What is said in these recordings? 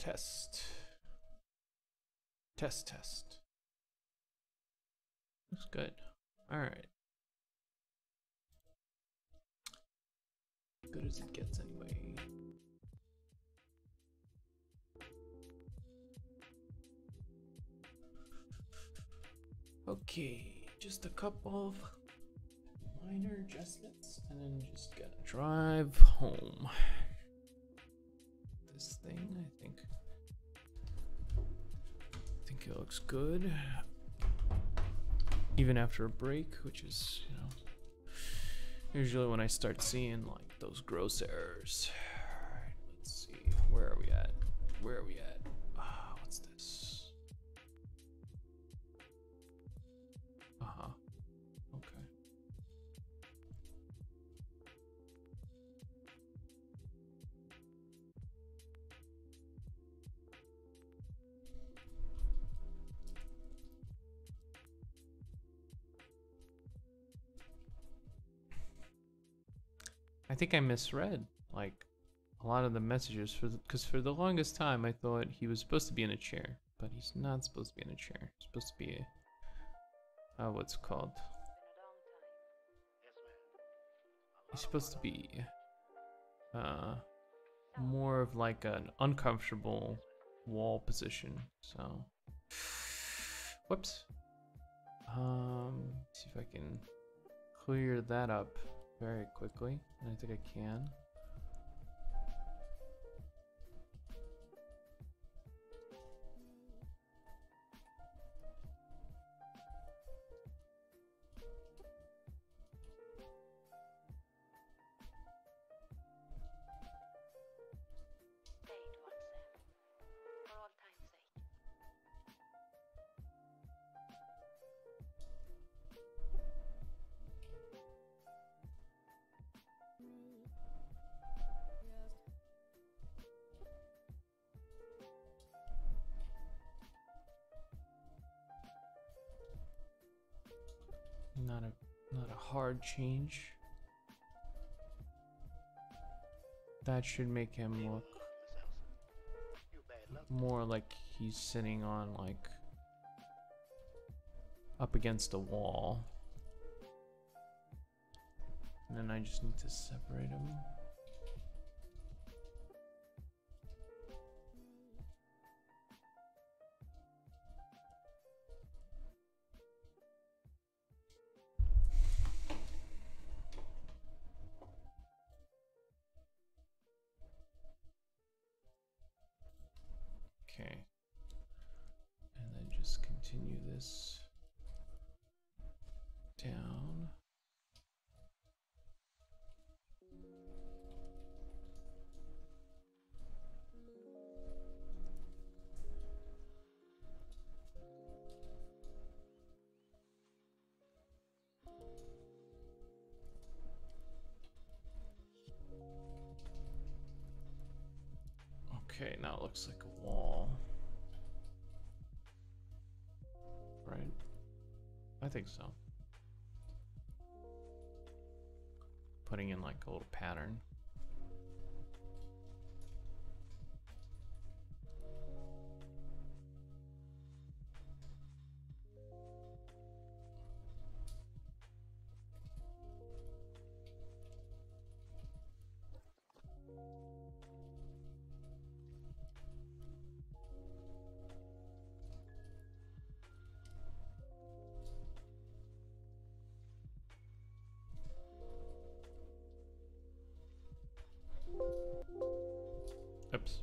Test. Test, test. Looks good. Alright. Good as it gets anyway. Okay, just a couple of minor adjustments and then just gonna drive home. This thing, I think it looks good. Even after a break, which is, you know, usually when I start seeing like those gross errors. Alright, let's see. Where are we at? Where are we at? What's this? Uh-huh. Okay. I think I misread like a lot of the messages because for the longest time I thought he was supposed to be in a chair, but he's not supposed to be in a chair. He's supposed to be a what's it called? He's supposed to be more of like an uncomfortable wall position. So whoops. See if I can clear that up very quickly. And I think I can. Not a hard change. That should make him look more like he's sitting on like up against a wall. And then I just need to separate him. Okay, and then just continue this down. Okay, now it looks like a wall. Right? I think so. Putting in like a little pattern.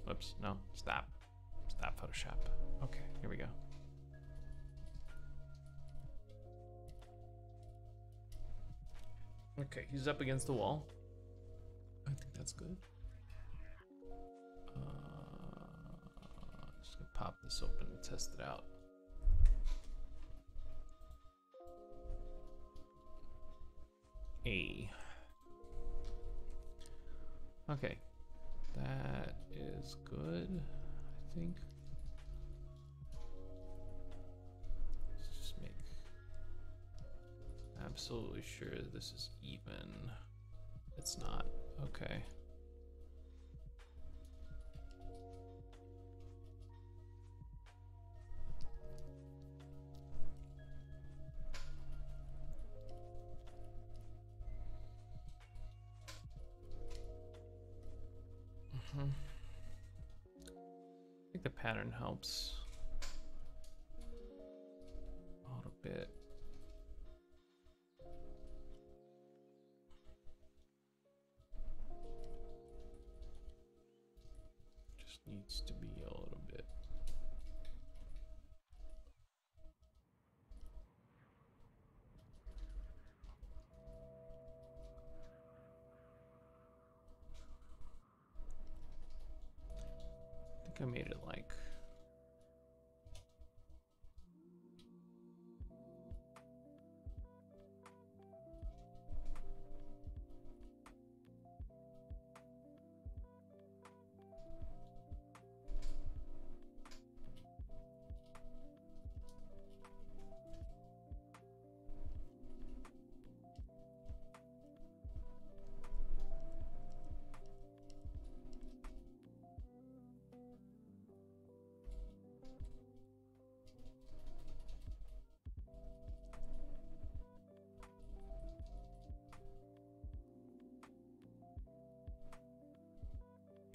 Oops, no, stop Photoshop. Okay, here we go. Okay, he's up against the wall. I think that's good. Just gonna pop this open and test it out. Okay, that is good, I think. Let's just make absolutely sure this is even. It's not. Okay. pattern helps a little bit. Just needs to be a little bit. I think I made it like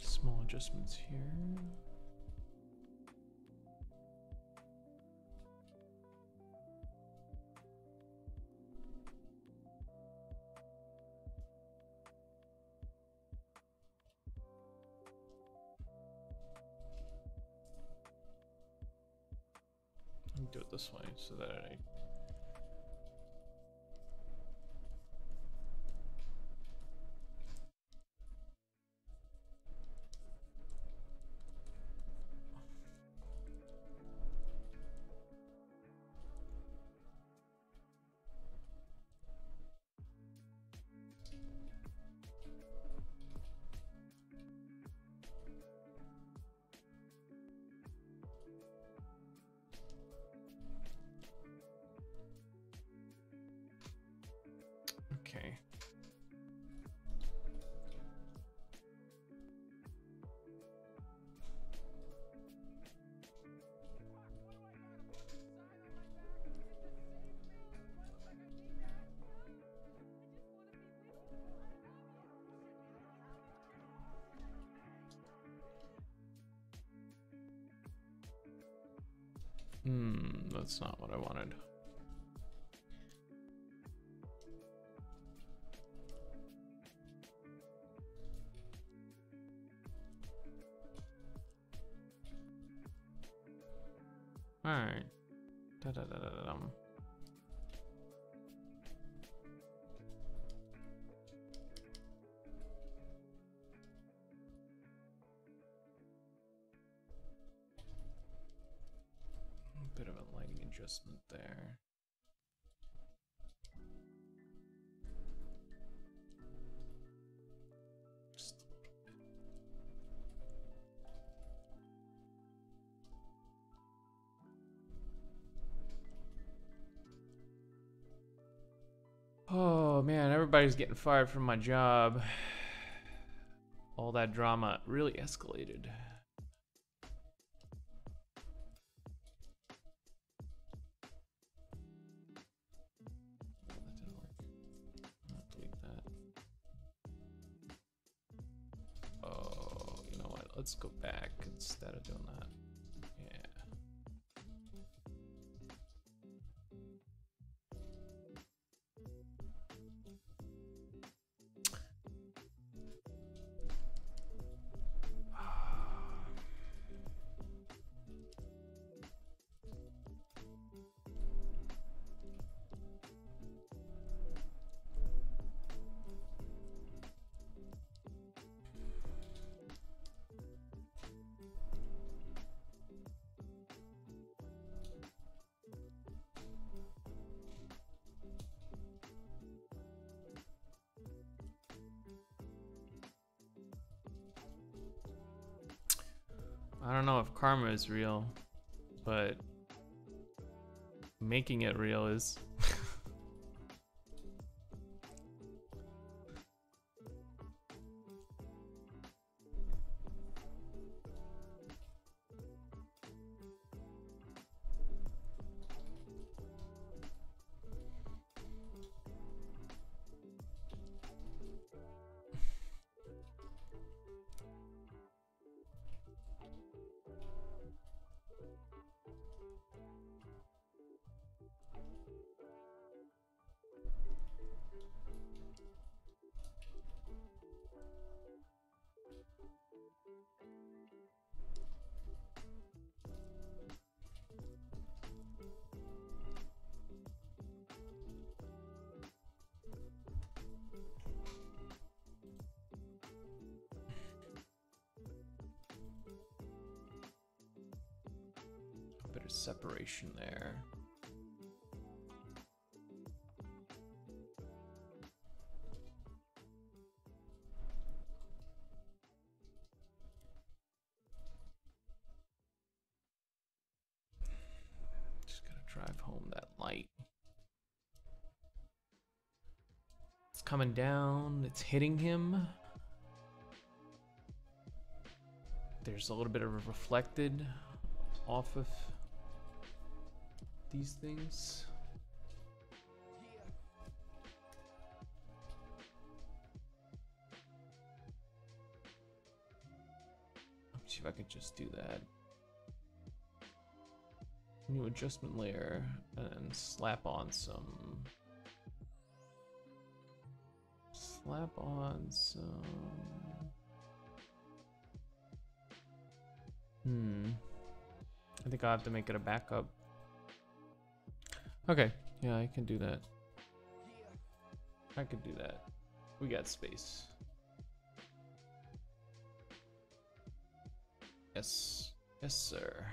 small adjustments here. Let me do it this way so that I okay. That's not what I wanted. All right. Da-da-da-da-dum. Bit of a lighting adjustment there. Just a little bit. Oh man, everybody's getting fired from my job. All that drama really escalated. Let's go back instead of doing that. Yeah. I don't know if karma is real, but making it real is. bit of separation there. Just gotta drive home that light. It's coming down, it's hitting him. There's a little bit of reflected off of these things. Let me see if I can just do that. New adjustment layer and slap on some. Slap on some. I think I'll have to make it a backup. Okay, yeah, I can do that. I can do that. We got space. Yes. Yes, sir.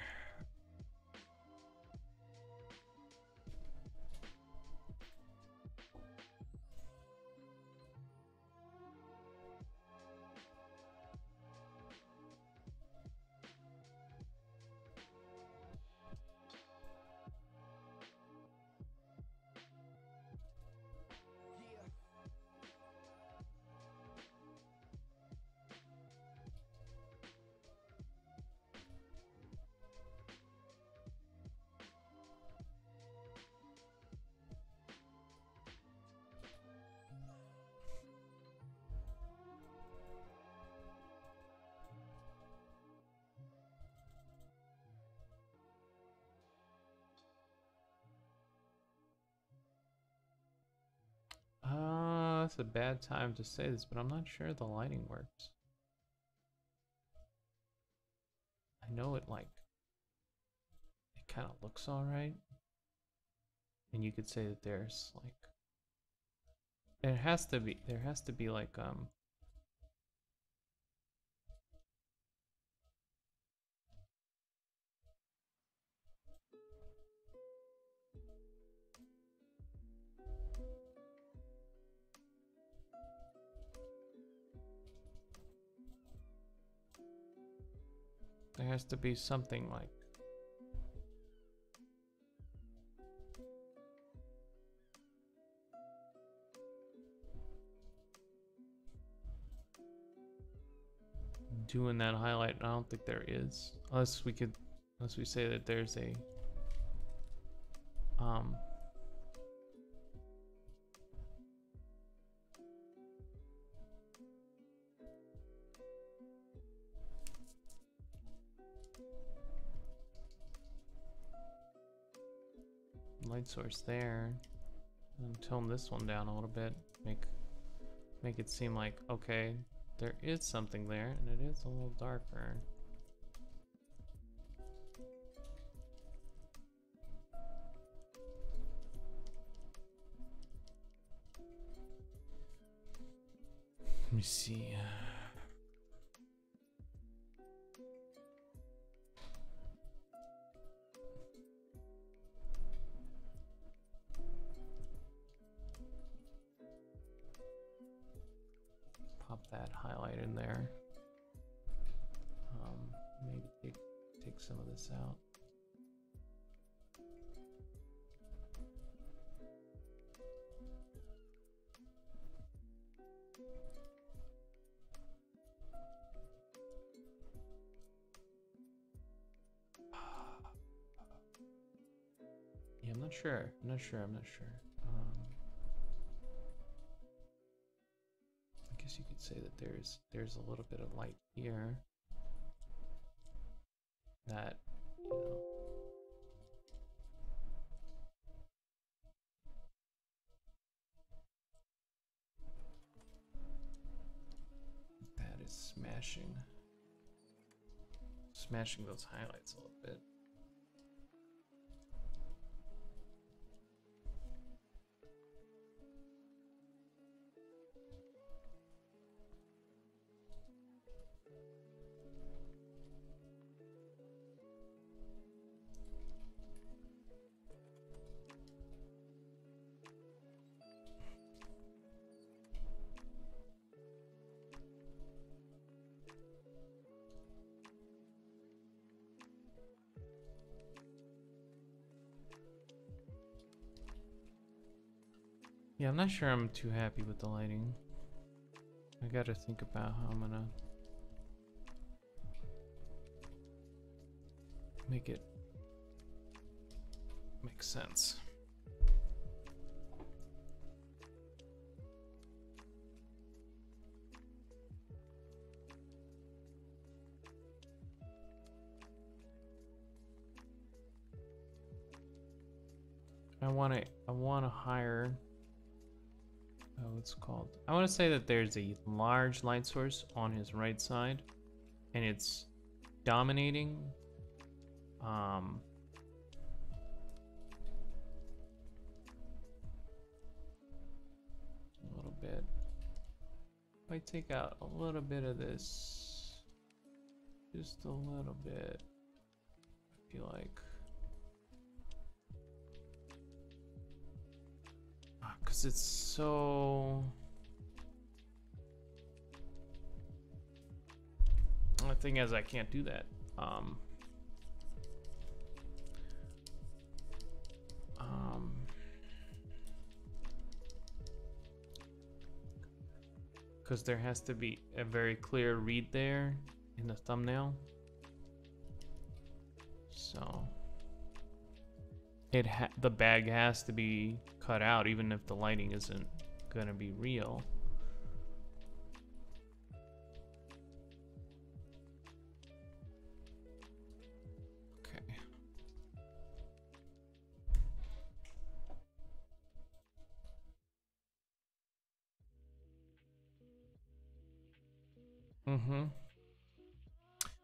That's a bad time to say this, but I'm not sure the lighting works. I know it kind of looks all right, and you could say that there's like there has to be like there has to be something like doing that highlight. I don't think there is, unless we say that there's a light source there, and tone this one down a little bit, make it seem like, okay, there is something there and it is a little darker. Let me see. Pop that highlight in there. Maybe take some of this out. Yeah, I'm not sure. I guess you could say that there's a little bit of light here that, you know, that is smashing those highlights a little bit. Yeah, I'm not sure I'm too happy with the lighting. I gotta think about how I'm gonna make it make sense. I wanna hire, what's it called? I wanna say that there's a large light source on his right side and it's dominating a little bit. If I take out a little bit of this, just a little bit, I feel like, because it's so, the thing is I can't do that. Because there has to be a very clear read there in the thumbnail. So the bag has to be cut out even if the lighting isn't gonna be real. Okay.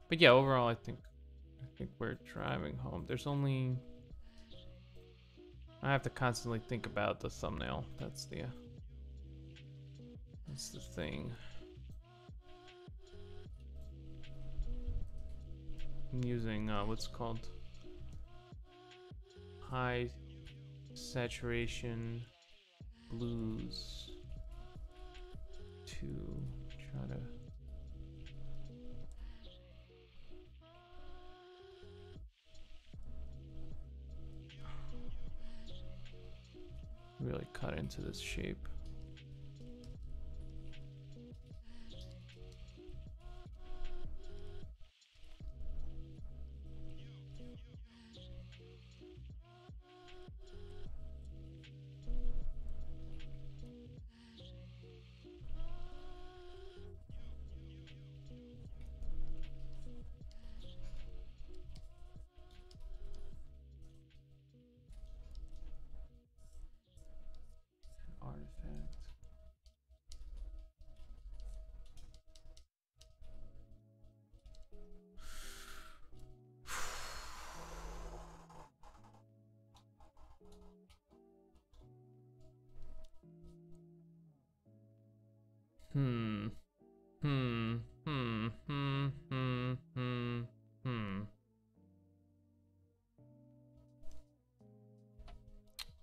But yeah, overall I think we're driving home. There's only, I have to constantly think about the thumbnail. That's the thing. I'm using what's called high saturation blues to try to really cut into this shape. Artifact.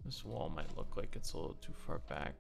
This wall might look like it's a little too far back.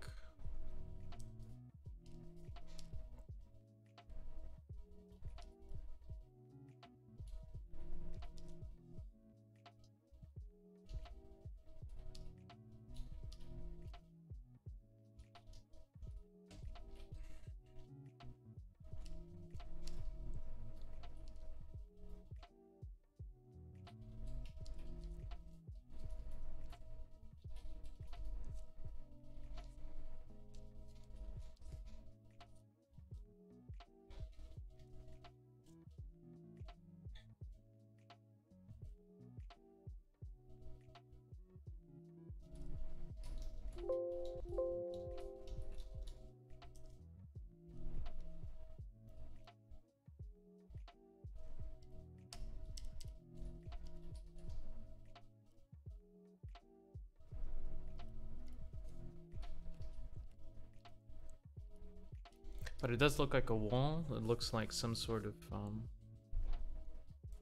But it does look like a wall. It looks like some sort of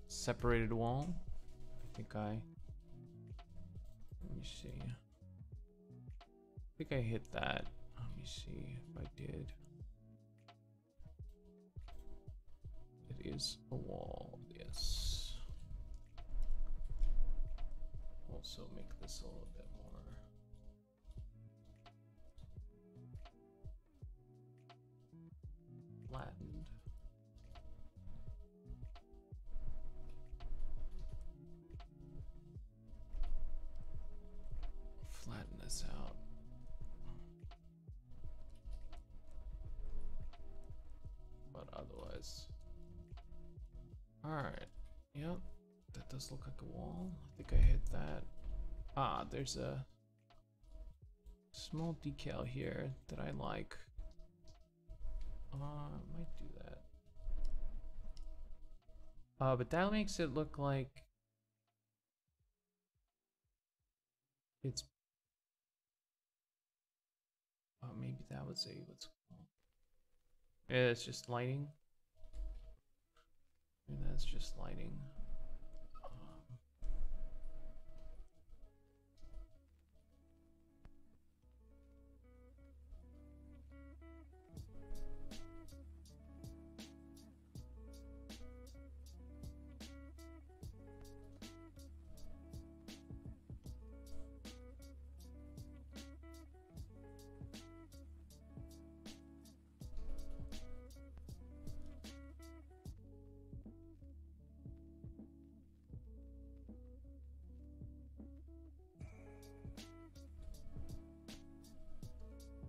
separated wall. Let me see. I think I hit that. Let me see if I did. It is a wall, yes. Also make this a little bit more. flatten this out. But otherwise, all right. Yep, that does look like a wall. I think I hit that. Ah, there's a small decal here that I like. Might do that. But that makes it look like it's. Oh, maybe that was a what's it called? Yeah, it's just lighting. And that's just lighting.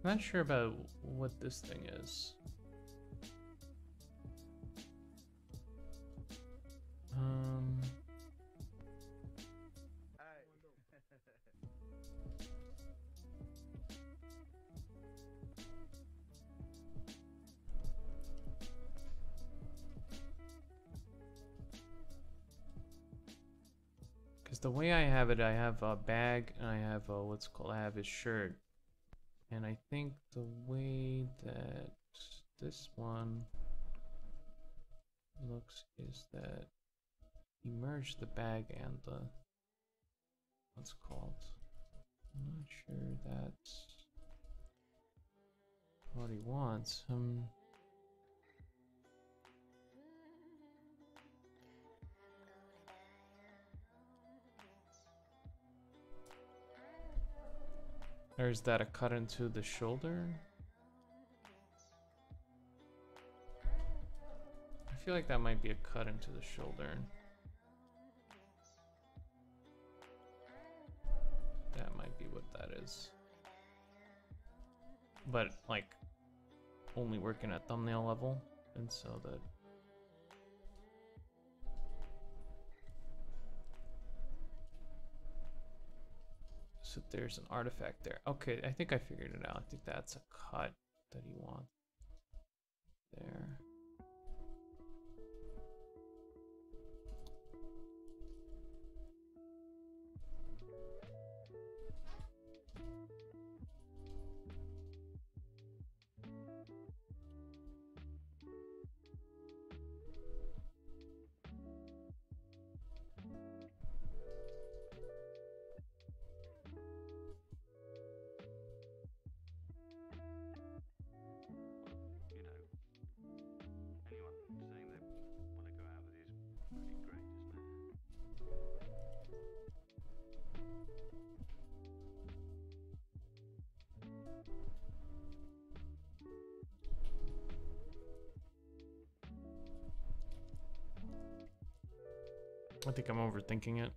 I'm not sure about what this thing is. Because the way I have it, I have a bag and I have a, what's called, I have his shirt. And I think the way that this one looks is that he merged the bag and the, what's called, I'm not sure that's what he wants. Or is that a cut into the shoulder? I feel like that might be a cut into the shoulder. That might be what that is. But like only working at thumbnail level, and so that so there's an artifact there. Okay, I think I figured it out. I think that's a cut that he wants there. I think I'm overthinking it.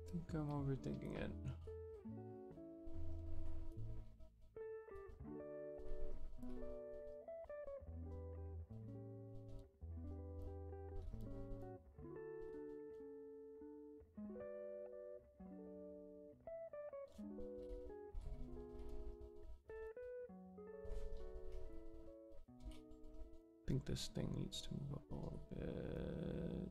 I think I'm overthinking it. I think this thing needs to move up a little bit.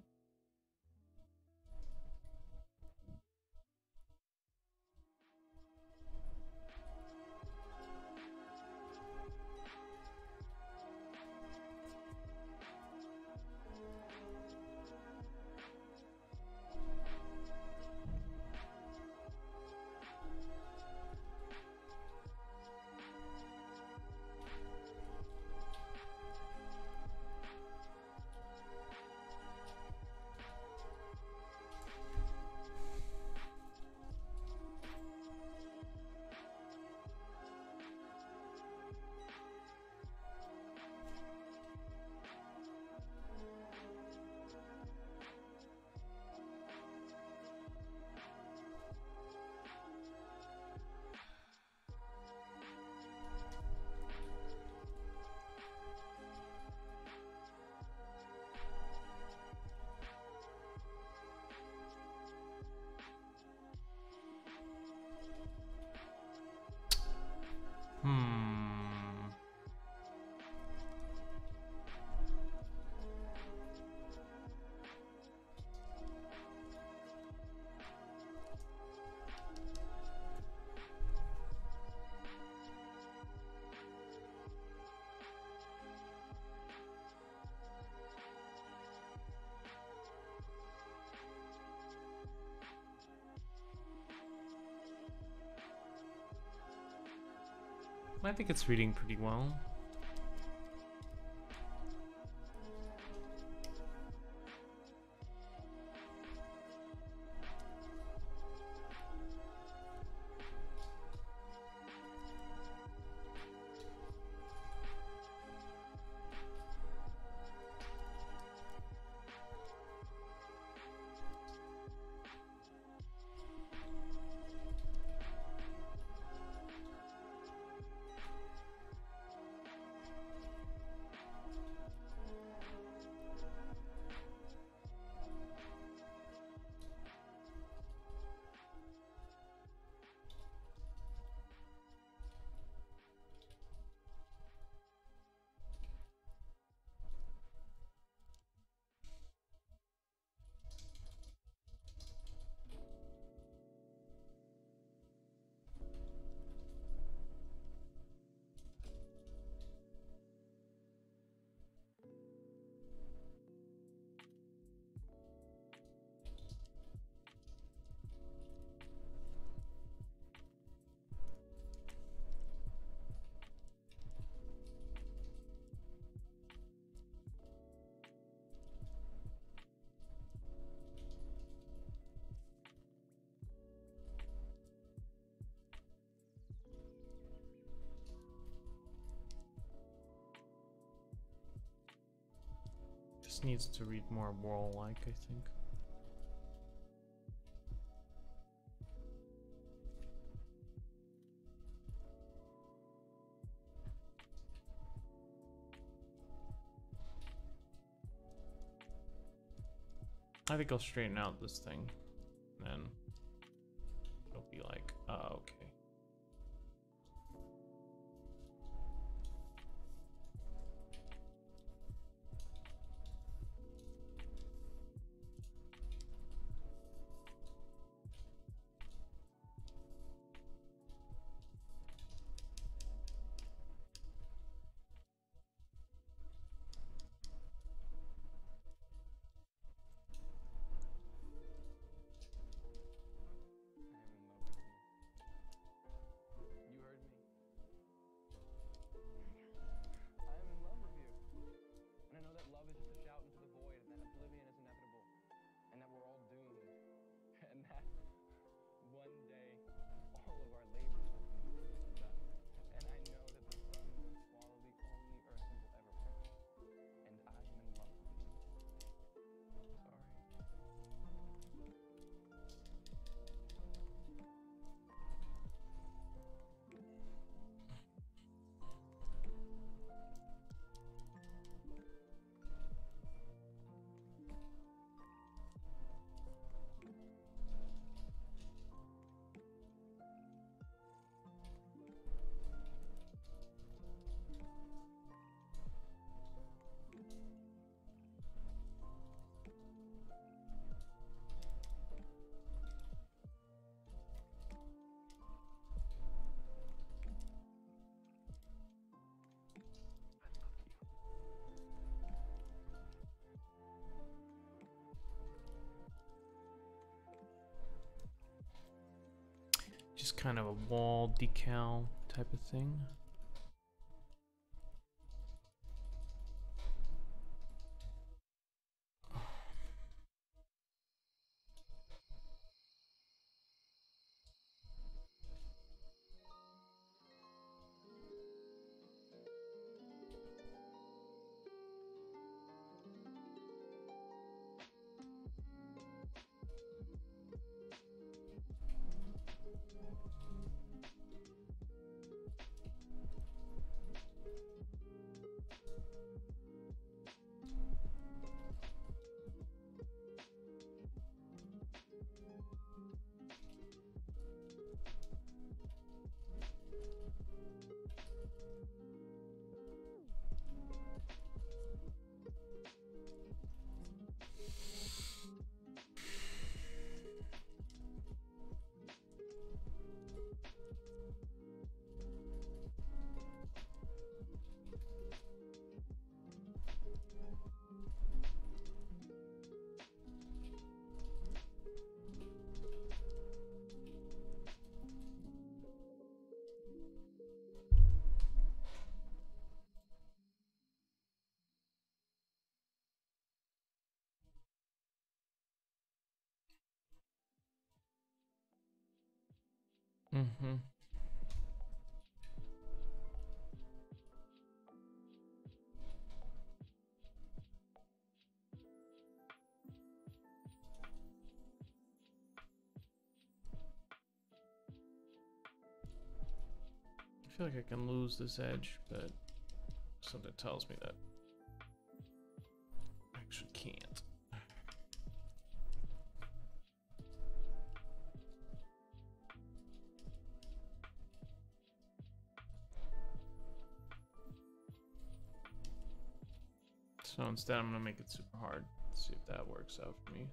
I think it's reading pretty well. Just needs to read more warlike, I think. I think I'll straighten out this thing, and then it'll be like, okay. Just kind of a wall decal type of thing. Mm-hmm. I feel like I can lose this edge, but something tells me that I actually can't. So instead, I'm gonna make it super hard. See if that works out for me.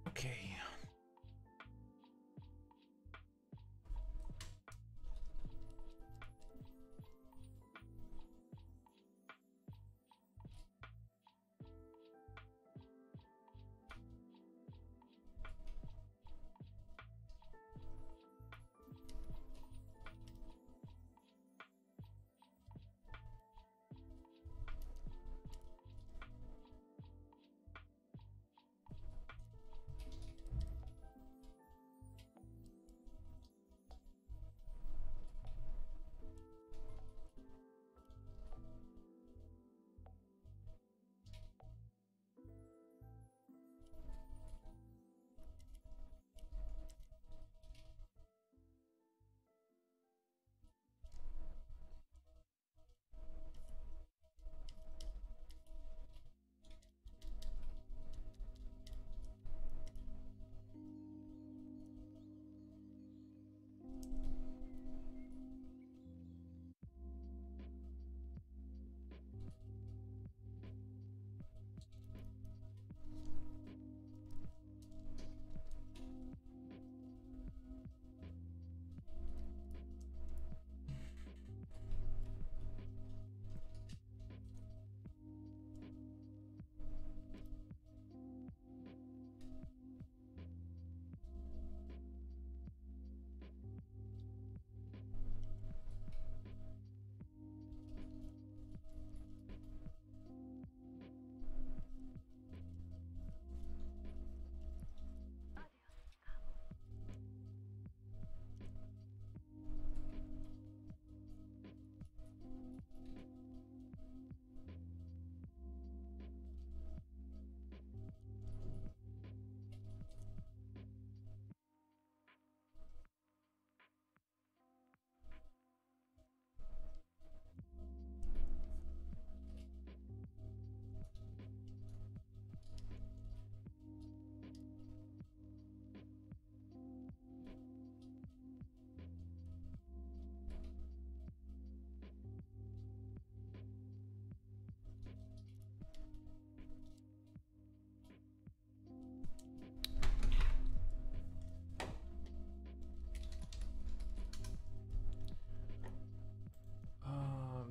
Okay.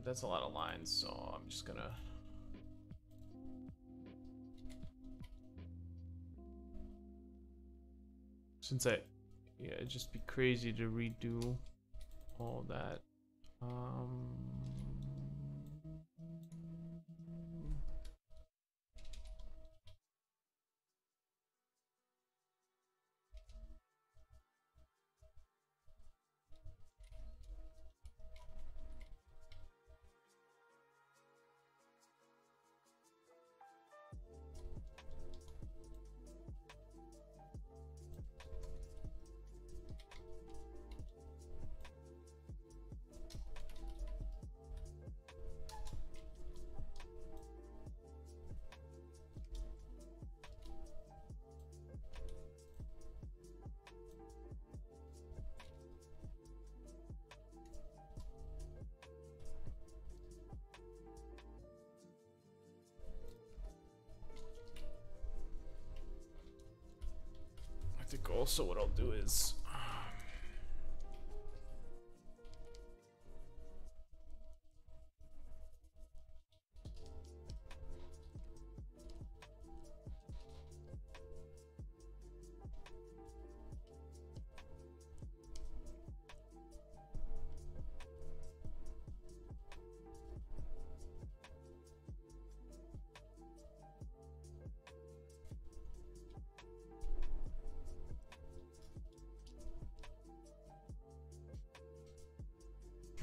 That's a lot of lines, so I'm just gonna. Since yeah, it'd just be crazy to redo all that. I think also what I'll do is.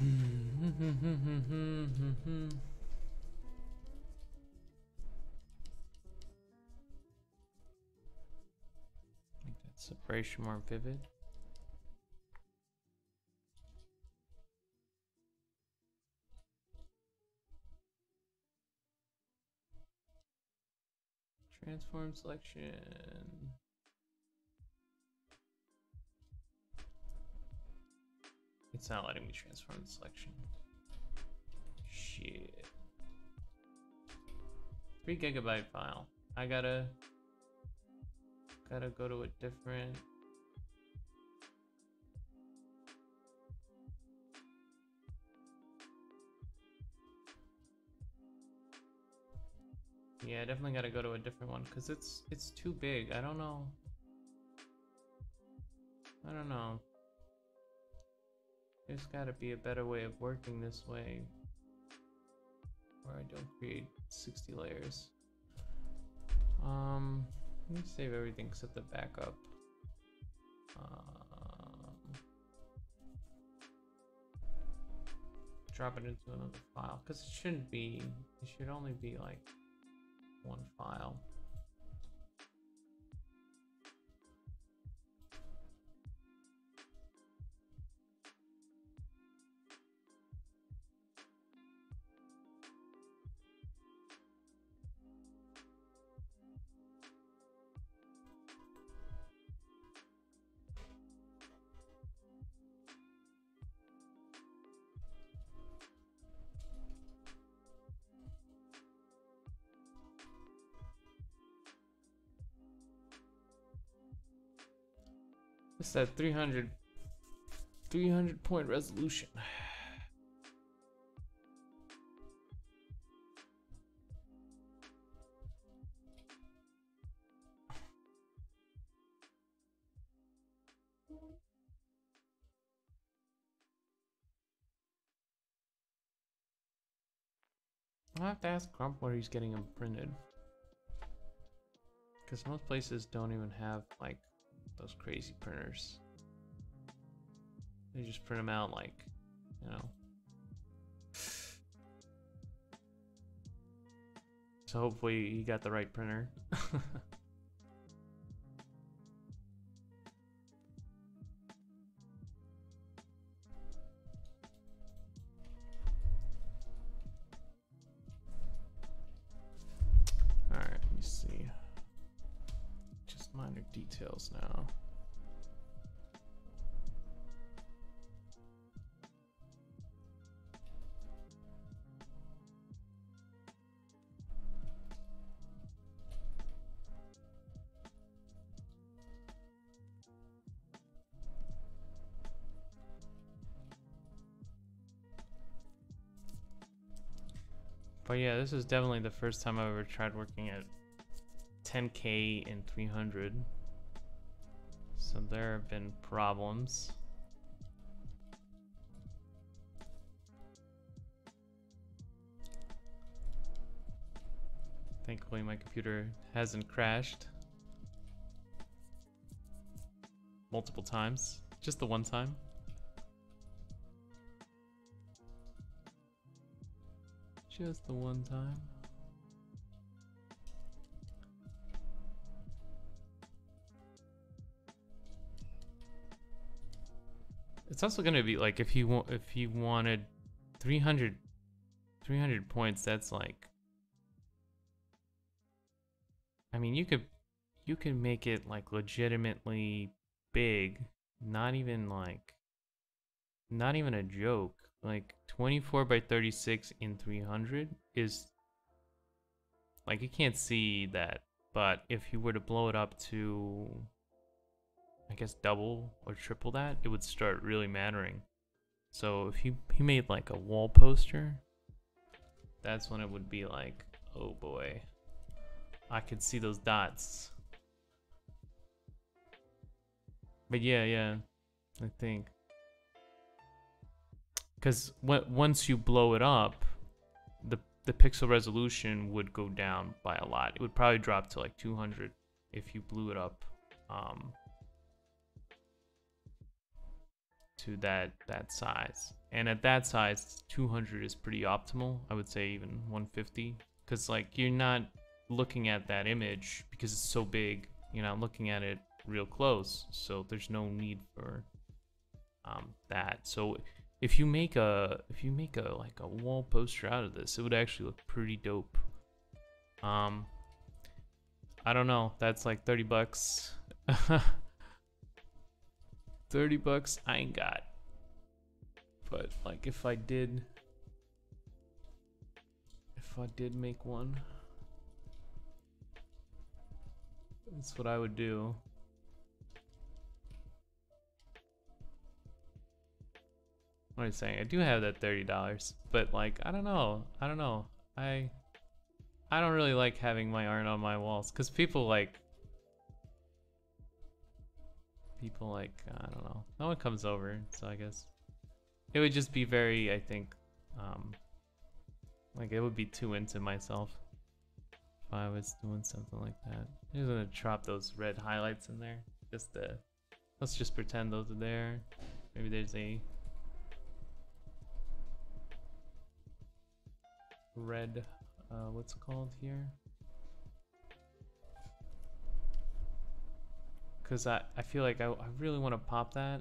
Make that separation more vivid. Transform selection. It's not letting me transform the selection. Shit. 3 GB file. I gotta go to a different. Yeah, I definitely gotta go to a different one because it's too big. I don't know. There's gotta be a better way of working this way where I don't create 60 layers. Let me save everything except the backup. Drop it into another file because it shouldn't be. It should only be like one file. It's that 300 point resolution. I'll have to ask Grump where he's getting them printed. Because most places don't even have like those crazy printers. They just print them out like, you know. So hopefully he got the right printer. Alright, let me see. Just minor details now. But yeah, this is definitely the first time I've ever tried working at 10K and 300. So there have been problems. Thankfully my computer hasn't crashed multiple times, just the one time. Just the one time. It's also gonna be like if you wanted 300 points, that's like, I mean, you could make it like legitimately big, not even a joke. Like 24 by 36 in 300 is like, you can't see that, but if you were to blow it up to, I guess, double or triple that, it would start really mattering. So if he made like a wall poster, that's when it would be like, oh boy, I could see those dots. But yeah, I think. Because once you blow it up, the pixel resolution would go down by a lot. It would probably drop to like 200 if you blew it up to that size. And at that size, 200 is pretty optimal. I would say even 150, because like you're not looking at that image because it's so big. You're not looking at it real close, so there's no need for that. So if you make a like a wall poster out of this, it would actually look pretty dope. I don't know, that's like 30 bucks. 30 bucks I ain't got. But like if I did make one, that's what I would do. What am I saying? I do have that $30, but like I don't know. I don't really like having my art on my walls because people like I don't know. No one comes over, so I guess it would just be very, I think, like it would be too into myself if I was doing something like that. I'm just gonna drop those red highlights in there. Let's just pretend those are there. Maybe there's a red, what's it called here? Because I feel like I really want to pop that.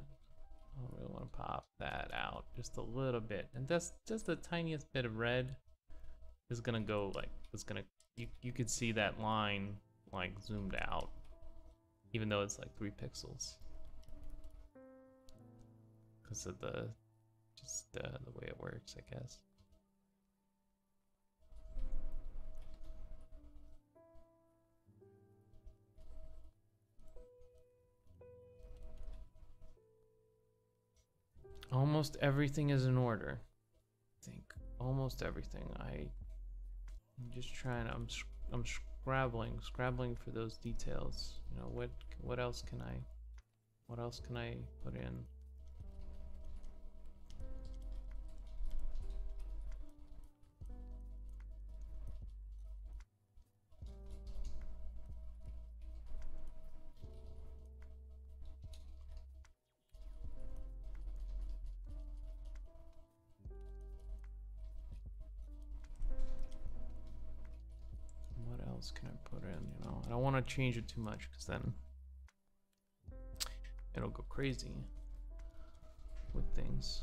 I really want to pop that out just a little bit. And that's just the tiniest bit of red is gonna go like, you could see that line like zoomed out, even though it's like 3 pixels. Because of the way it works, I guess. Almost everything is in order. I think almost everything. I'm just trying. I'm scrabbling for those details. You know, what else can I put in? Can I put in? You know, I don't want to change it too much because then it'll go crazy with things.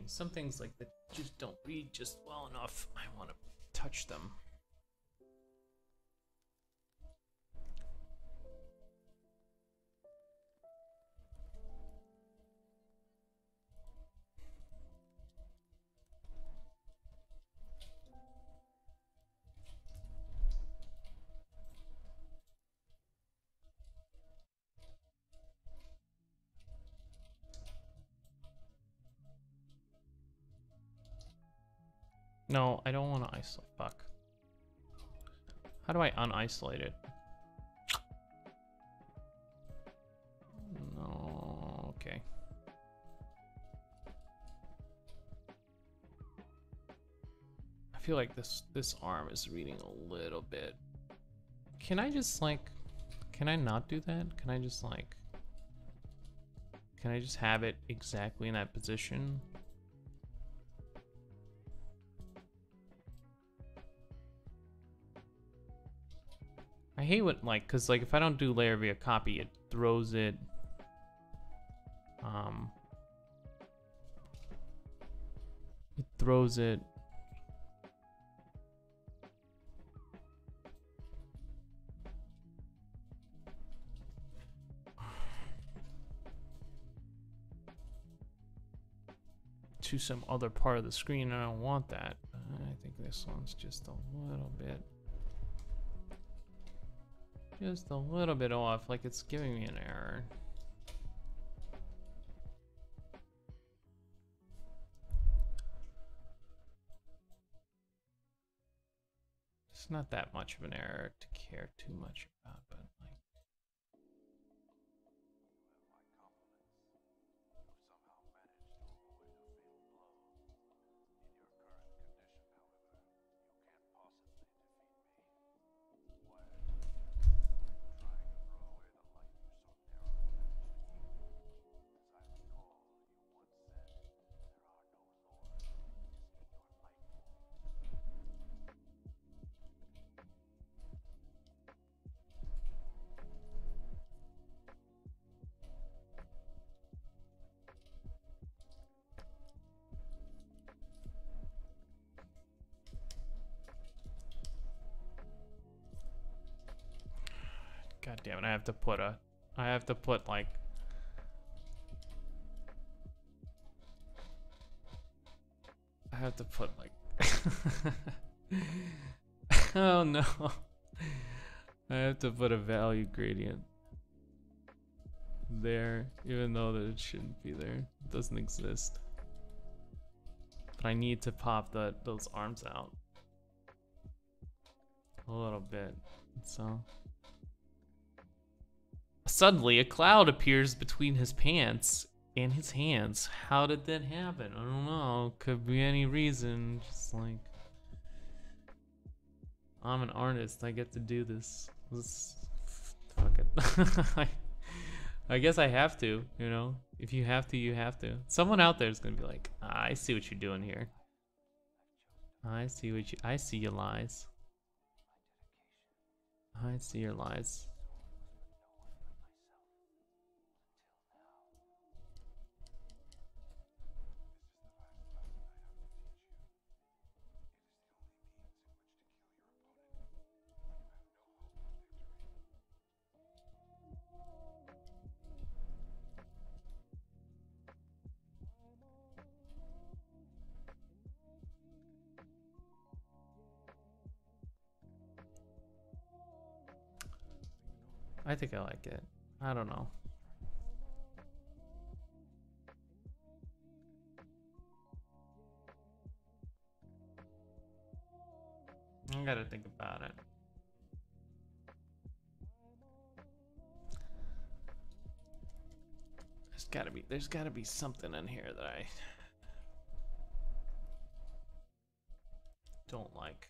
Some things like that just don't read just well enough. I want to touch them. No, I don't want to isolate. Fuck. How do I unisolate it? No, okay. I feel like this arm is reading a little bit. Can I just like, can I not do that? Can I just like, can I just have it exactly in that position? I hate what, like, cause like if I don't do layer via copy, it throws it. It throws it. To some other part of the screen, and I don't want that. I think this one's just a little bit. Just a little bit off, like it's giving me an error. It's not that much of an error to care too much about, but like. God damn it, I have to put like oh no. I have to put a value gradient there, even though that it shouldn't be there. It doesn't exist. But I need to pop those arms out a little bit, so. Suddenly, a cloud appears between his pants and his hands. How did that happen? I don't know. Could be any reason. Just like, I'm an artist. I get to do this. Fuck it. I guess I have to, you know? If you have to, you have to. Someone out there is gonna be like, I see what you're doing here. I see your lies. I see your lies. I think I like it. I don't know. I gotta think about it. There's gotta be something in here that I don't like.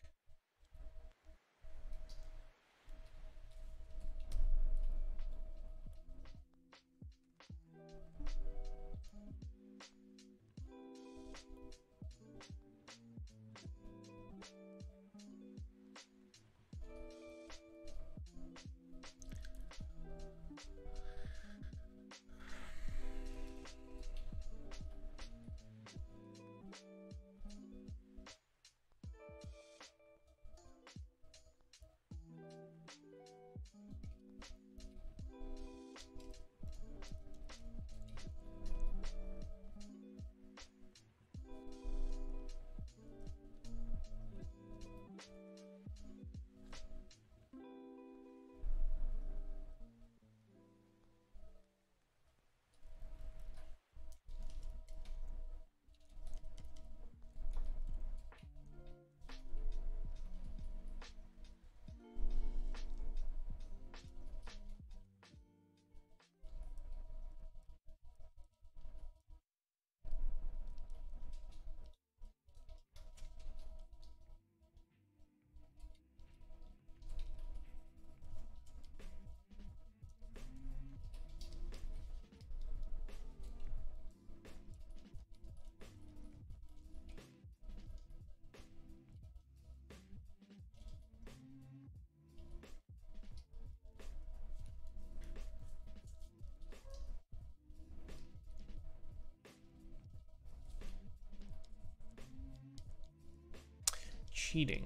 Cheating.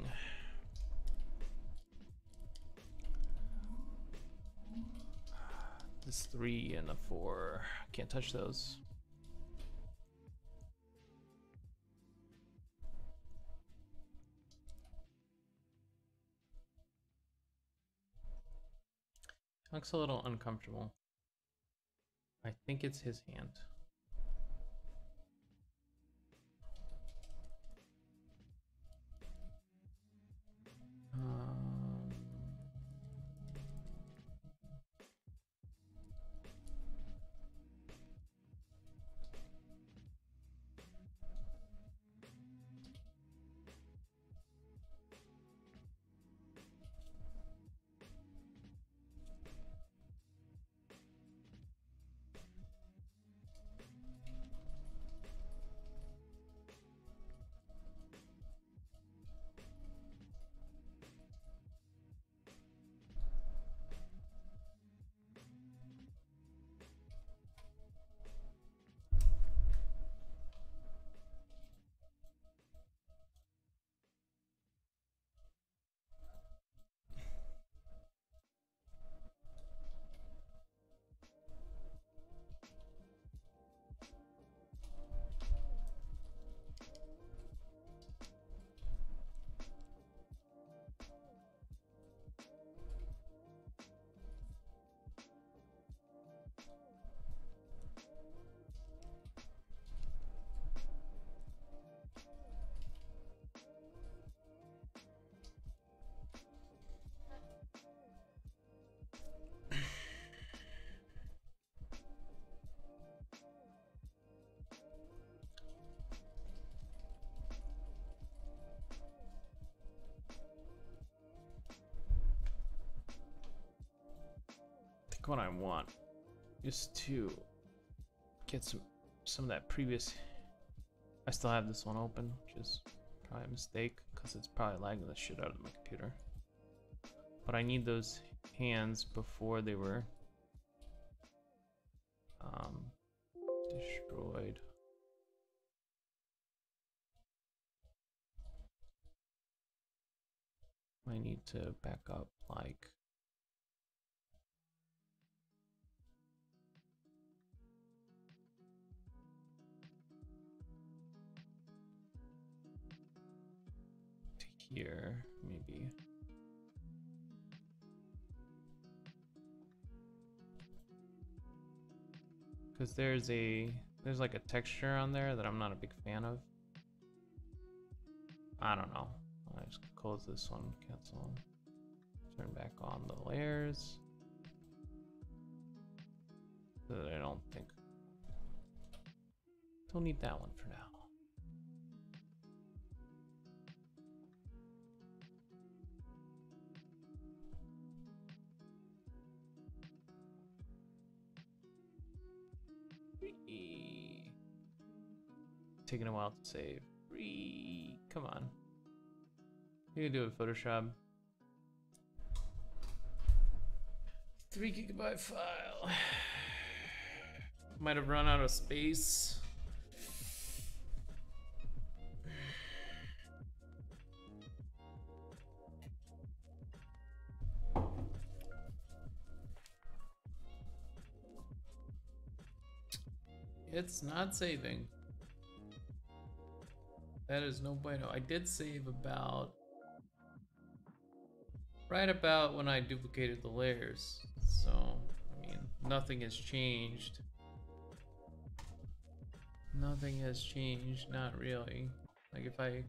This 3 and a 4. Can't touch those. Looks a little uncomfortable. I think it's his hand. What I want is to get some of that previous. I still have this one open, which is probably a mistake because it's probably lagging the shit out of my computer. But I need those hands before they were destroyed. I need to back up like here, maybe. Because there's like a texture on there that I'm not a big fan of. I don't know. I just close this one, cancel, turn back on the layers. So that I don't need that one for now. Taking a while to save. Come on. You can do it, Photoshop. 3 GB file. Might have run out of space. It's not saving. That is no bueno. I did save right about when I duplicated the layers. So, I mean, nothing has changed. Nothing has changed, not really. Like if I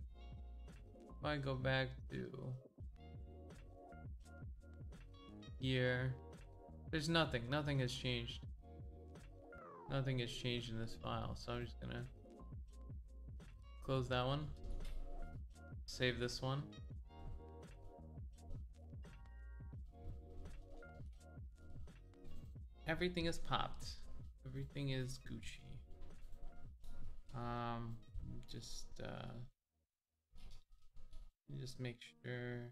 go back to here, there's nothing has changed. Nothing has changed in this file, so I'm just gonna close that one, save this one. Everything is popped. Everything is Gucci. Just make sure.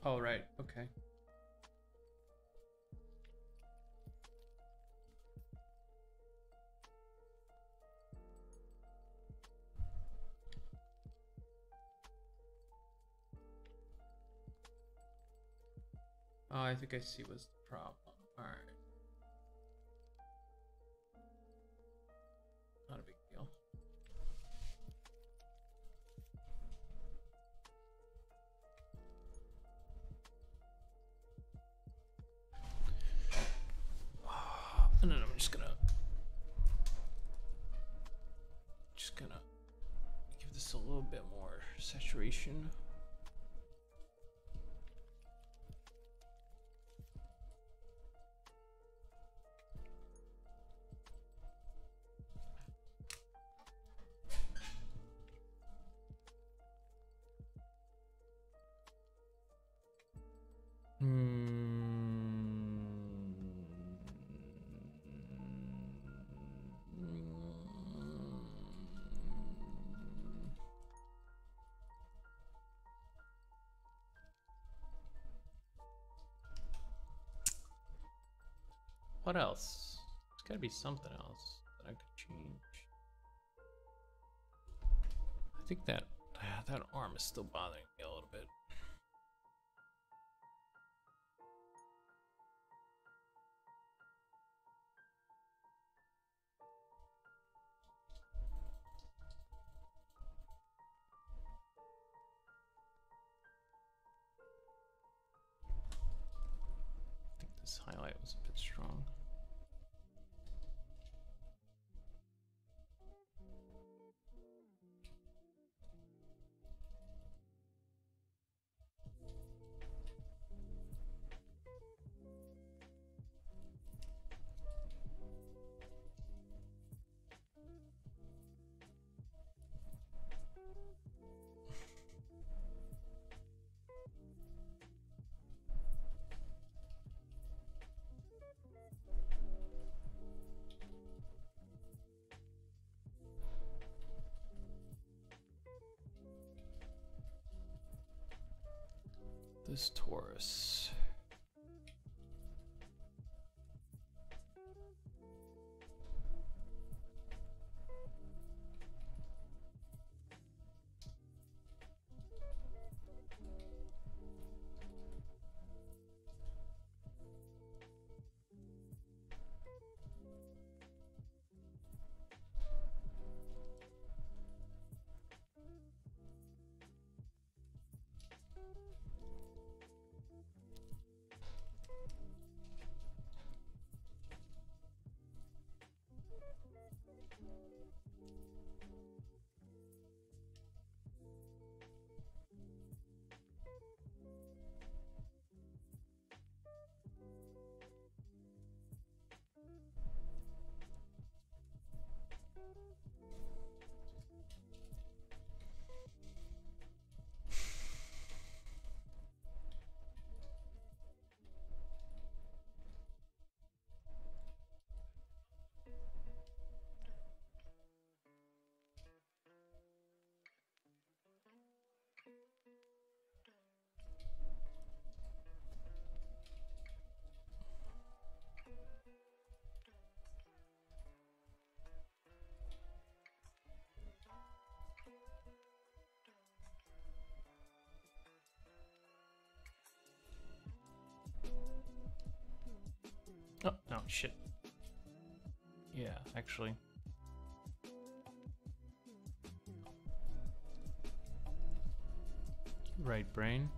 Oh, right. Okay. Oh, I think I see what's the problem. All right. Not a big deal. And then I'm just gonna give this a little bit more saturation. What else? There's gotta be something else that I could change. I think that arm is still bothering me a little bit. I think this highlight was a bit strong. This Taurus. Oh, no, shit. Yeah, actually. Right brain.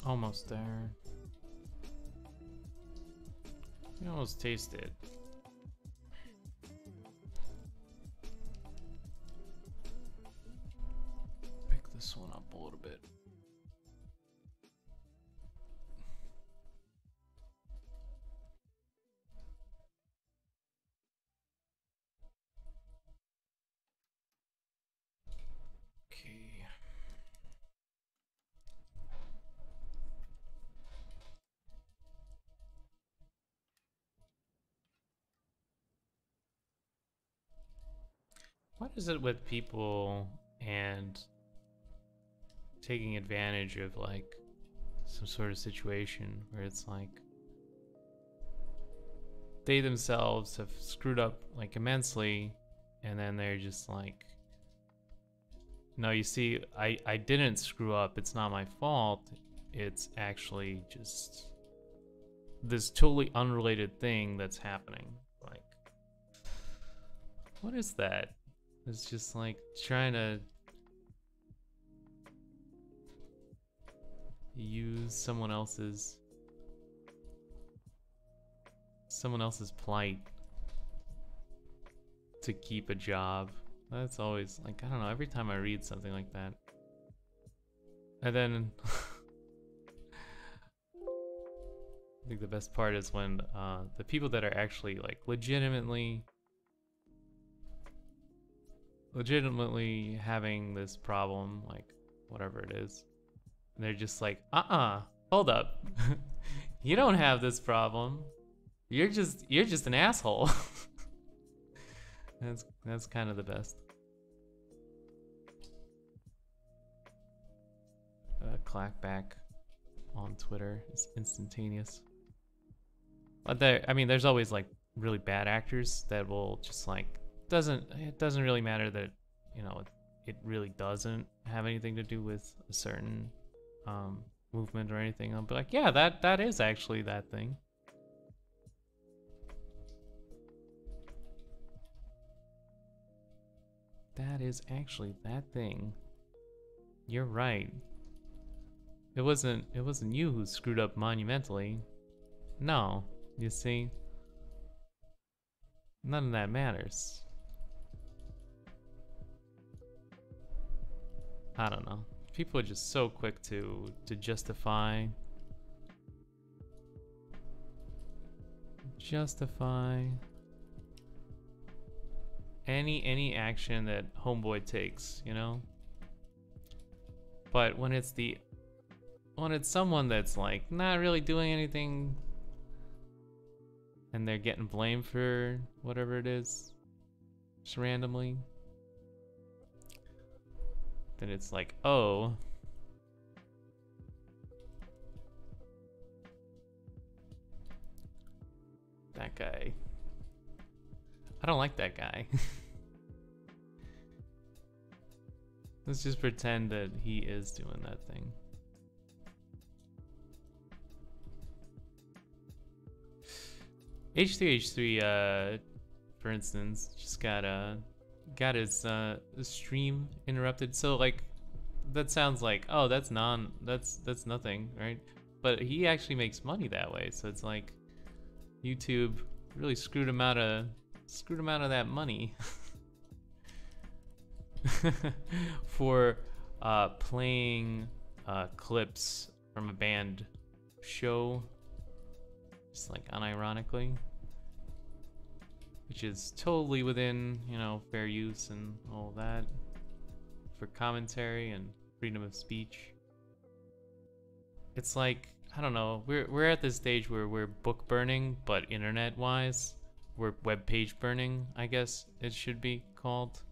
Almost there. You almost taste it. Pick this one up a little bit. Okay. What is it with people and taking advantage of like some sort of situation where it's like they themselves have screwed up like immensely, and then they're just like, no, you see, I didn't screw up, it's not my fault, it's actually just this totally unrelated thing that's happening. Like, what is that? It's just like trying to use someone else's plight to keep a job. That's always like, I don't know, every time I read something like that. And then I think the best part is when the people that are actually like legitimately having this problem, like whatever it is, and they're just like, hold up. You don't have this problem. You're just an asshole. That's kind of the best. Clackback on Twitter is instantaneous. But there's always like really bad actors that will just like, it doesn't really matter that, you know, it really doesn't have anything to do with a certain movement or anything. I'll be like, yeah, that is actually that thing. That is actually that thing. You're right. It wasn't you who screwed up monumentally. No, you see, none of that matters. I don't know. People are just so quick to justify any action that Homeboy takes, you know? But when it's someone that's like not really doing anything and they're getting blamed for whatever it is just randomly, then it's like, oh, that guy, I don't like that guy. Let's just pretend that he is doing that thing. H3H3 for instance just got his stream interrupted. So like, that sounds like, oh, that's nothing, right? But he actually makes money that way, so it's like YouTube really screwed him out of that money. For playing clips from a band show, just like unironically, which is totally within, you know, fair use and all that for commentary and freedom of speech. It's like, I don't know, we're at this stage where we're book burning, but internet wise we're web page burning, I guess it should be called.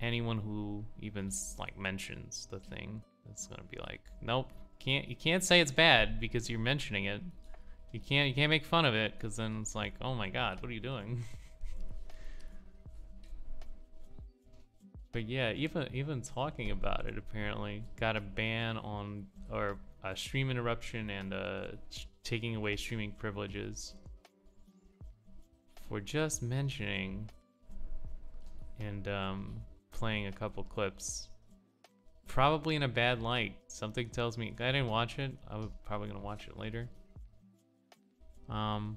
Anyone who even like mentions the thing, it's gonna be like, nope, you can't say it's bad because you're mentioning it. You can't make fun of it, because then it's like, oh my god, what are you doing? But yeah, even talking about it apparently got a ban on, or a stream interruption and taking away streaming privileges for just mentioning and playing a couple clips Probably in a bad light. Something tells me I didn't watch it. I'm probably gonna watch it later. But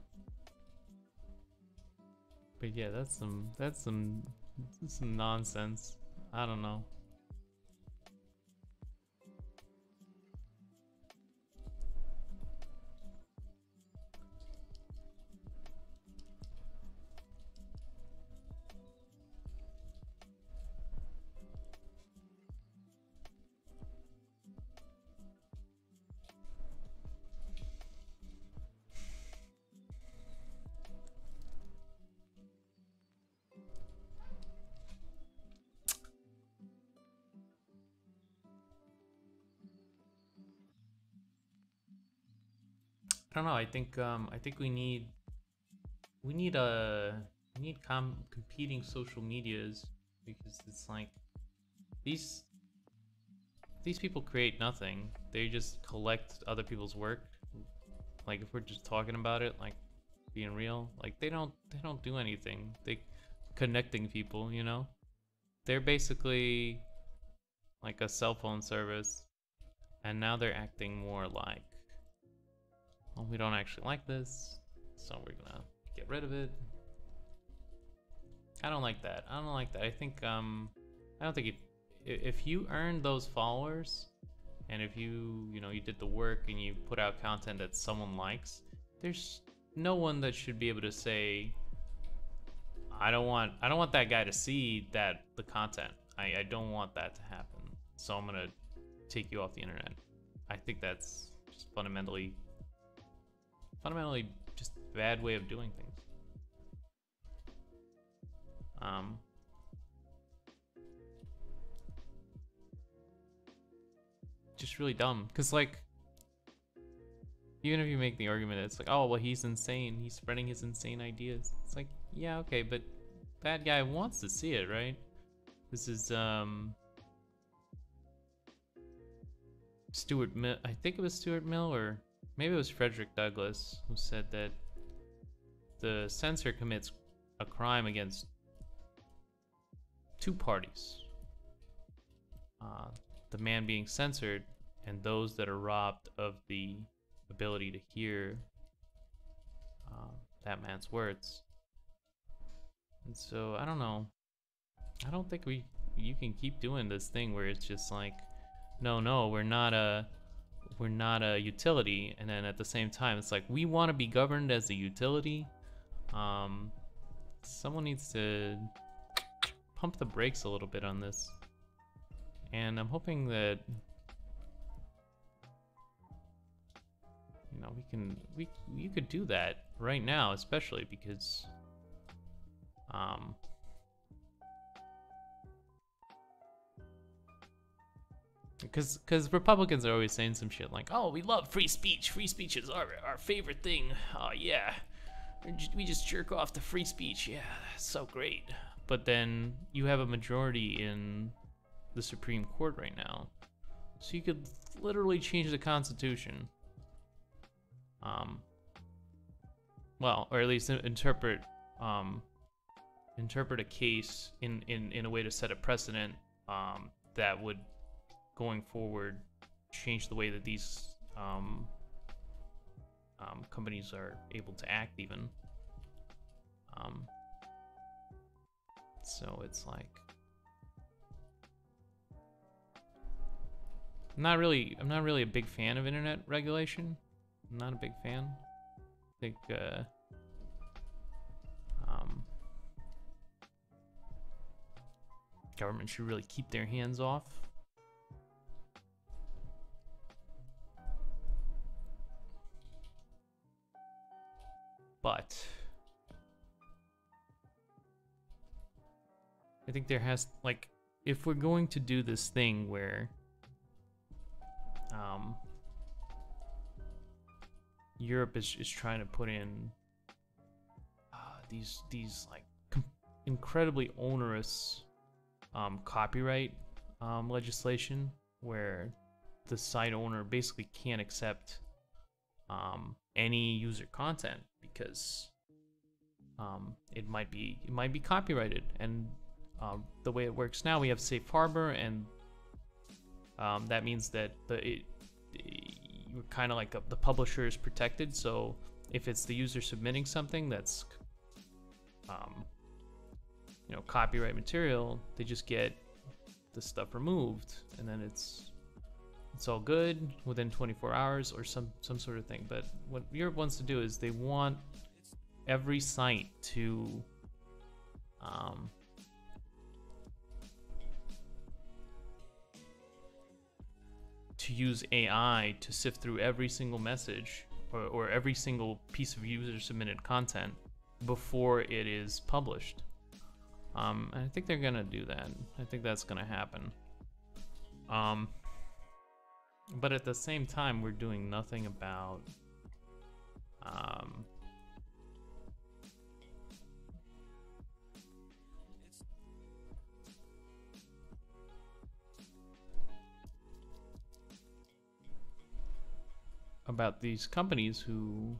yeah, that's some nonsense. I don't know. I don't know. I think we need competing social medias, because it's like these these people create nothing. They just collect other people's work. Like if we're just talking about it, like being real, like they don't do anything. They connecting people, you know? They're basically like a cell phone service, and now they're acting more like, well, we don't actually like this, so we're gonna get rid of it. I don't like that. I don't like that. I don't think if you earn those followers, and if you did the work and you put out content that someone likes, there's no one that should be able to say, I don't want that guy to see the content. I don't want that to happen, so I'm gonna take you off the internet. I think that's just fundamentally just a bad way of doing things. Just really dumb, because like, even if you make the argument that it's like, oh well, he's insane, he's spreading his insane ideas, it's like, yeah, okay, but that guy wants to see it, right? This is Stuart Mill, I think it was Stuart Mill, or maybe it was Frederick Douglass, who said that the censor commits a crime against two parties. The man being censored, and those that are robbed of the ability to hear that man's words. And so I don't know. I don't think you can keep doing this thing where it's just like, no, we're not a utility, and then at the same time it's like, we want to be governed as a utility. Someone needs to pump the brakes a little bit on this, and I'm hoping that you could do that right now, especially because because Republicans are always saying some shit like, oh, we love free speech. Free speech is our favorite thing. Oh yeah, we just jerk off to free speech. Yeah, that's so great. But then you have a majority in the Supreme Court right now, so you could literally change the Constitution. Well, or at least interpret a case in a way to set a precedent that would, going forward, change the way that these companies are able to act even. So it's like, I'm not really a big fan of internet regulation. I'm not a big fan. I think government should really keep their hands off. But I think there has, like, if we're going to do this thing where Europe is trying to put in these like incredibly onerous copyright legislation, where the site owner basically can't accept any user content because it might be copyrighted. And the way it works now, we have safe harbor, and that means that you're kind of like the publisher is protected. So if it's the user submitting something that's copyright material, they just get the stuff removed, and then it's all good within 24 hours or some sort of thing. But what Europe wants to do is they want every site to use AI to sift through every single message or every single piece of user submitted content before it is published. And I think they're gonna do that. I think that's gonna happen. But at the same time, we're doing nothing about these companies who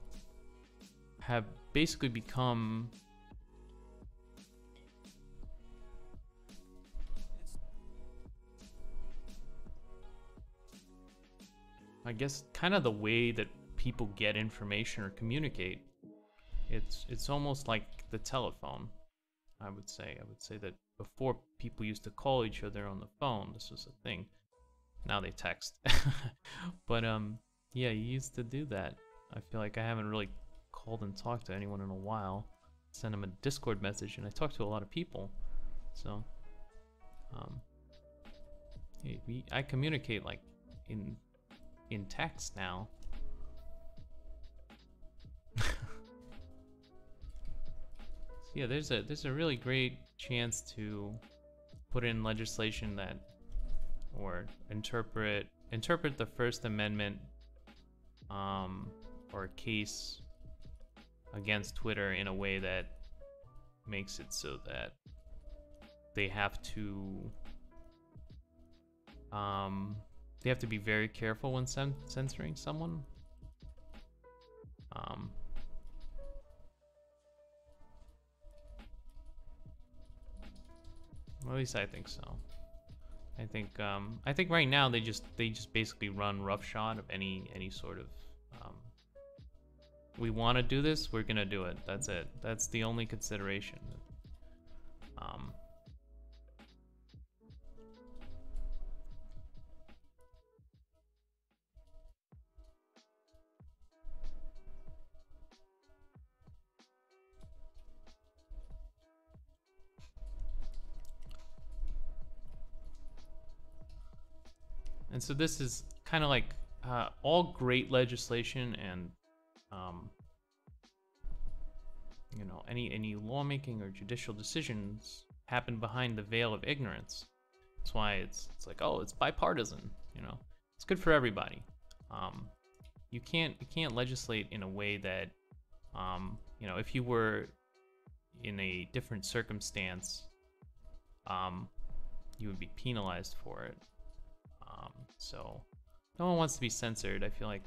have basically become I guess kind of the way that people get information or communicate. It's almost like the telephone. I would say that before people used to call each other on the phone. This was a thing. Now they text. But yeah, you used to do that. I feel like I haven't really called and talked to anyone in a while. Send them a Discord message, and I talk to a lot of people. So I communicate like in text now. So yeah, there's a really great chance to put in legislation that or interpret the First Amendment or a case against Twitter in a way that makes it so that they have to be very careful when censoring someone. At least I think so. I think right now they just basically run roughshod of any sort of we want to do this, we're gonna do it. That's it. That's the only consideration. And so this is kind of like all great legislation and any lawmaking or judicial decisions happen behind the veil of ignorance. That's why it's like, oh, it's bipartisan. It's good for everybody. You can't legislate in a way that if you were in a different circumstance, you would be penalized for it. So no one wants to be censored. I feel like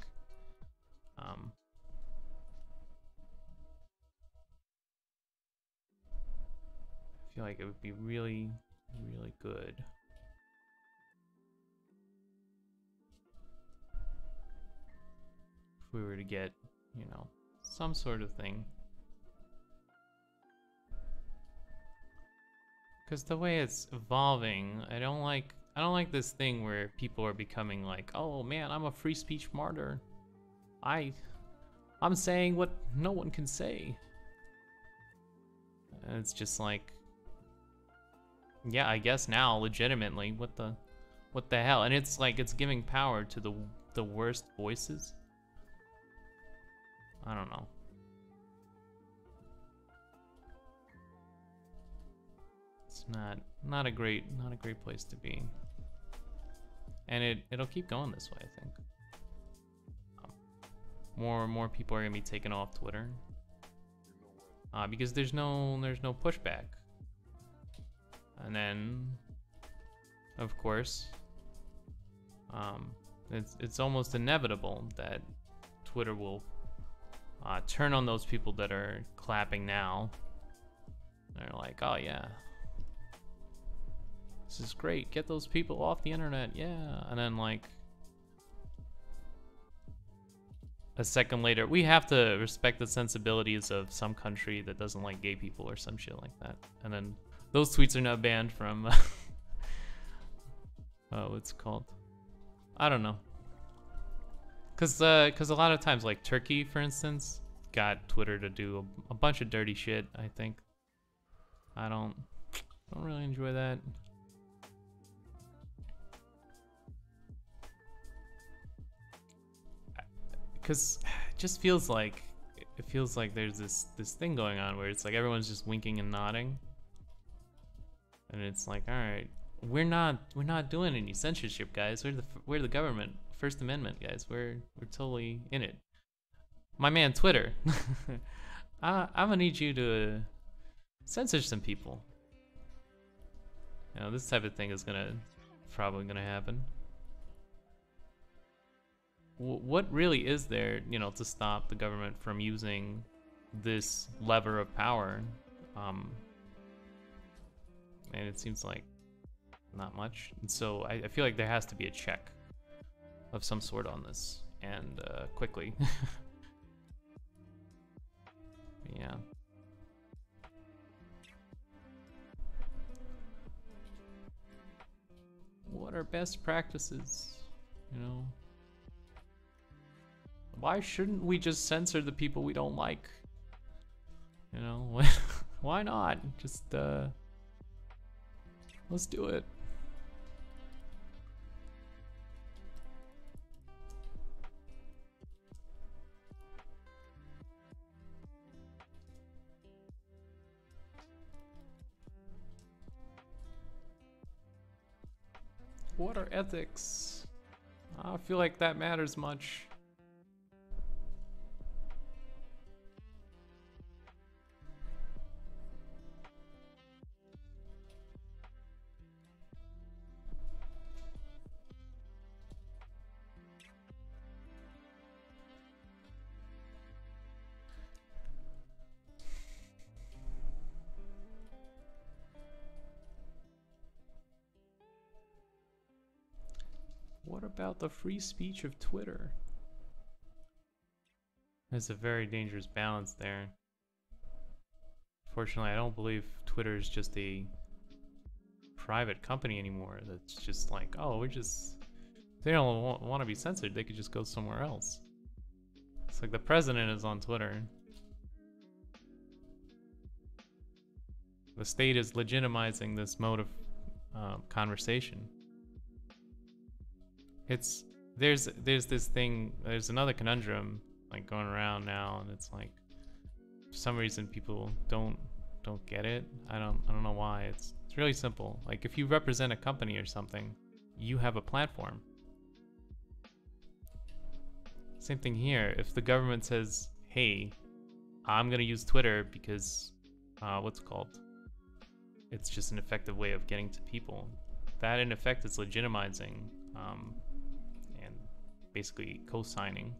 it would be really, really good if we were to get, some sort of thing. Because the way it's evolving, I don't like this thing where people are becoming like, oh man, I'm a free speech martyr. I'm saying what no one can say. And it's just like, yeah, I guess now legitimately, what the hell? And it's like it's giving power to the worst voices. I don't know. It's not a great place to be. And it'll keep going this way, I think. More and more people are gonna be taken off Twitter because there's no pushback. And then, of course, it's almost inevitable that Twitter will turn on those people that are clapping now. They're like, oh yeah, This is great. Get those people off the internet. Yeah. And then like a second later, we have to respect the sensibilities of some country that doesn't like gay people or some shit like that. And then those tweets are now banned from what's it called? I don't know. Cause a lot of times, like Turkey, for instance, got Twitter to do a bunch of dirty shit. I think. I don't really enjoy that. Cause it just feels like there's this thing going on where it's like everyone's just winking and nodding, and it's like, all right, we're not doing any censorship, guys. We're the government. First Amendment, guys. We're totally in it. My man Twitter, I'm gonna need you to censor some people. You know, this type of thing is probably gonna happen. What really is there, you know, to stop the government from using this lever of power? And it seems like not much. And so I feel like there has to be a check of some sort on this, and quickly. Yeah. What are best practices? You know? Why shouldn't we just censor the people we don't like? You know, why not? Just, let's do it. What are ethics? I don't feel like that matters much. What about the free speech of Twitter? There's a very dangerous balance there. Fortunately, I don't believe Twitter is just a private company anymore. That's just like, oh, if they don't want to be censored, they could just go somewhere else. It's like the president is on Twitter. The state is legitimizing this mode of conversation. There's this thing, there's another conundrum like going around now, and it's like for some reason people don't get it. I don't know why. It's really simple. Like if you represent a company or something, you have a platform. Same thing here. If the government says, hey, I'm gonna use Twitter because what's it called? It's just an effective way of getting to people. That in effect is legitimizing and basically co-signing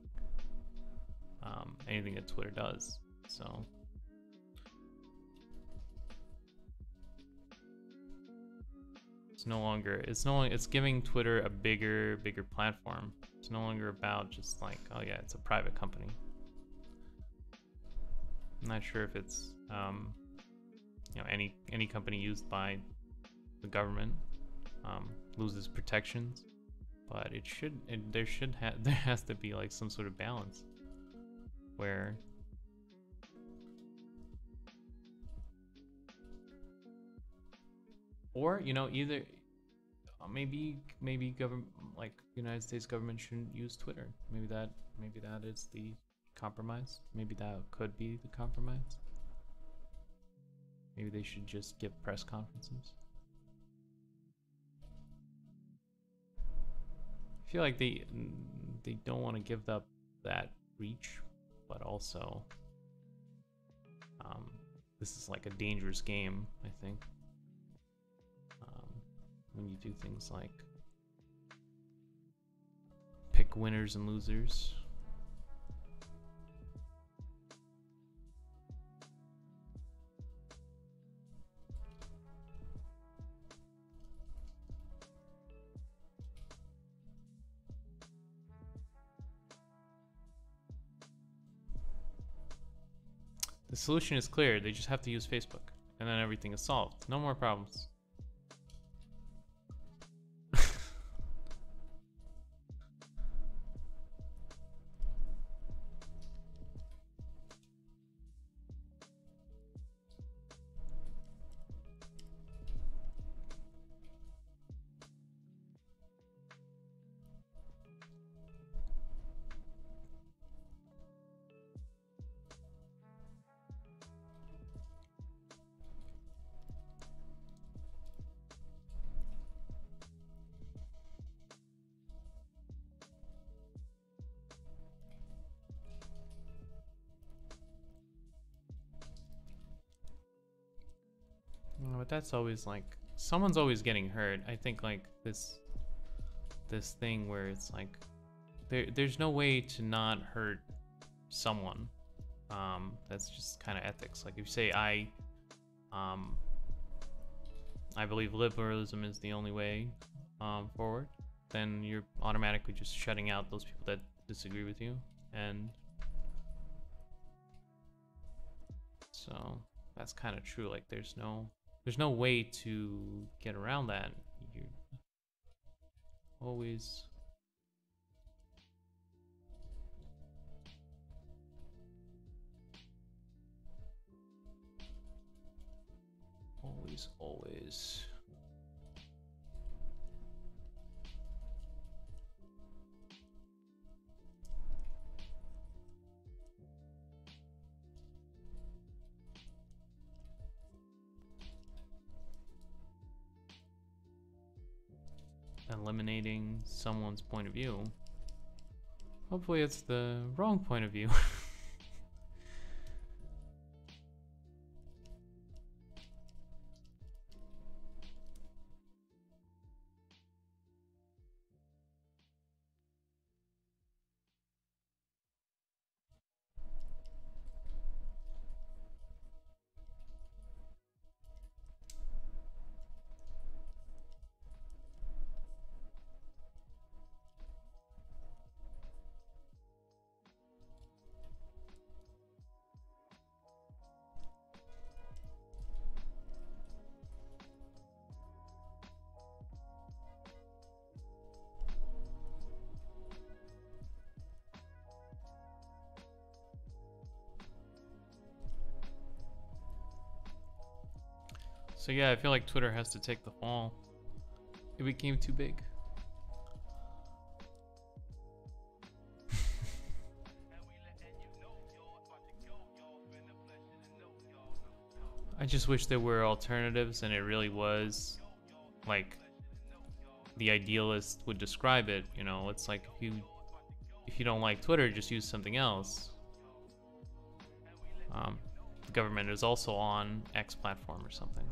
anything that Twitter does. So it's giving Twitter a bigger platform. It's no longer about just like, oh yeah, it's a private company. I'm not sure if it's you know, any company used by the government loses protections, but there has to be like some sort of balance where or you know, either maybe government, like United States government, shouldn't use Twitter. Maybe that is the compromise. Maybe that could be the compromise. Maybe they should just give press conferences. I feel like they don't want to give up that reach, but also this is like a dangerous game, I think, when you do things like pick winners and losers. The solution is clear. They just have to use Facebook, and then everything is solved. No more problems. But that's always like, someone's always getting hurt. I think like this thing where it's like there's no way to not hurt someone. That's just kind of ethics. Like if you say I believe liberalism is the only way forward, then you're automatically just shutting out those people that disagree with you, and so that's kind of true. Like there's no way to get around that. You always always eliminating someone's point of view. Hopefully it's the wrong point of view. So yeah, I feel like Twitter has to take the fall. It became too big. I just wish there were alternatives, and it really was like the idealist would describe it. You know, it's like if you don't like Twitter, just use something else. The government is also on X platform or something.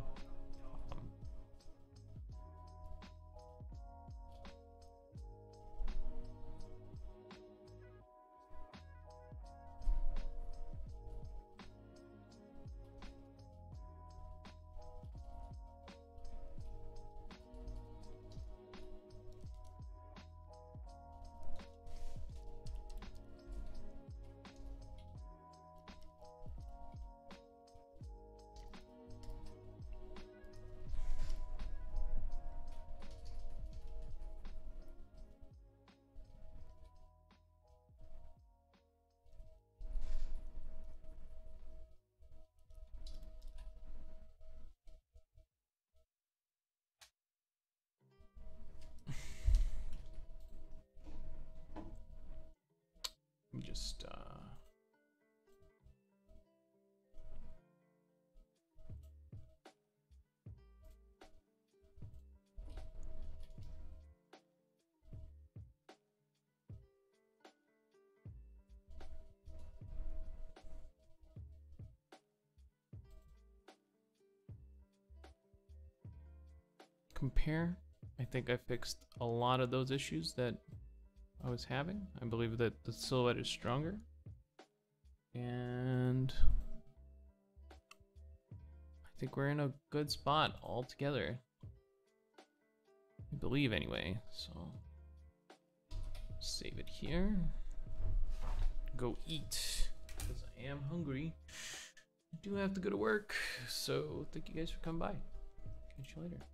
Just compare. I think I fixed a lot of those issues that I was having. I believe that the silhouette is stronger, and I think we're in a good spot altogether. I believe anyway, so save it here. Go eat, because I am hungry. I do have to go to work, so thank you guys for coming by. Catch you later.